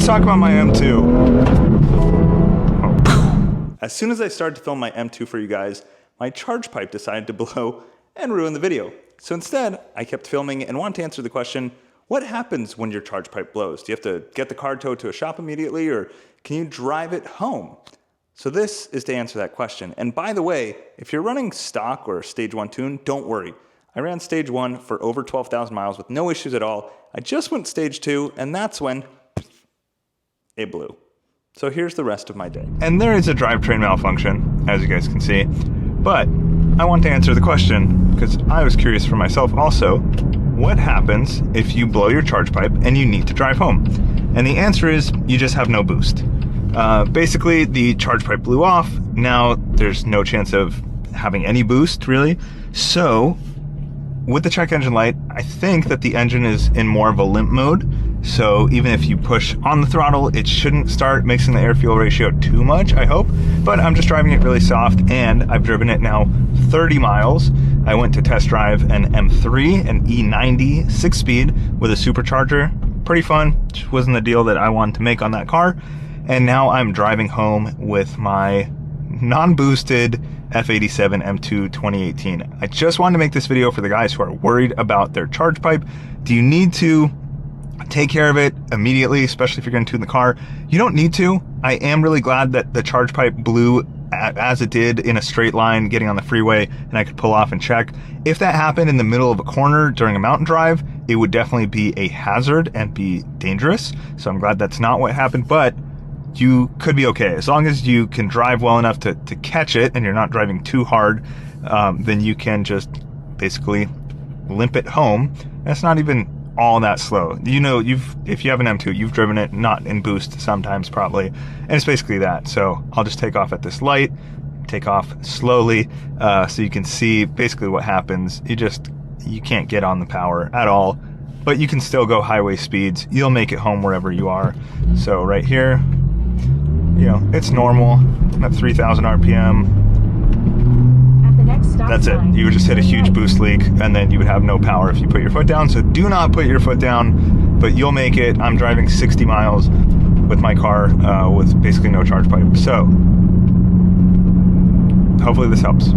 let's talk about my M2. As soon as I started to film my M2 for you guys, my charge pipe decided to blow and ruin the video. So instead, I kept filming and wanted to answer the question, what happens when your charge pipe blows? Do you have to get the car towed to a shop immediately, or can you drive it home? So this is to answer that question. And by the way, if you're running stock or stage 1 tune, don't worry. I ran stage 1 for over 12,000 miles with no issues at all. I just went stage 2, and that's when it blew. So here's the rest of my day. And there is a drivetrain malfunction, as you guys can see. But I want to answer the question, because I was curious for myself also, what happens if you blow your charge pipe and you need to drive home? And the answer is you just have no boost. Basically, the charge pipe blew off. Now there's no chance of having any boost, really. So with the check engine light, I think that the engine is in more of a limp mode. So even if you push on the throttle, it shouldn't start mixing the air-fuel ratio too much, I hope. But I'm just driving it really soft, and I've driven it now 30 miles. I went to test drive an M3, an E90 6-speed with a supercharger. Pretty fun. Just wasn't the deal that I wanted to make on that car. And now I'm driving home with my non-boosted F87 M2 2018. I just wanted to make this video for the guys who are worried about their charge pipe. Do you need to take care of it immediately, especially if you're going to tune the car? You don't need to. I am really glad that the charge pipe blew as it did in a straight line getting on the freeway, and I could pull off and check. If that happened in the middle of a corner during a mountain drive, it would definitely be a hazard and be dangerous. So I'm glad that's not what happened, but you could be okay. As long as you can drive well enough to catch it and you're not driving too hard, then you can just basically limp it home. And it's not even all that slow. You know, if you have an M2, you've driven it not in boost sometimes probably, and it's basically that. So I'll just take off at this light, take off slowly, so you can see basically what happens. You can't get on the power at all, but you can still go highway speeds. You'll make it home wherever you are. So right here, you know, it's normal. I'm at 3,000 RPM. That's it. You would just hit a huge boost leak, and then you would have no power if you put your foot down. So do not put your foot down, but you'll make it. I'm driving 60 miles with my car with basically no charge pipe. So hopefully this helps.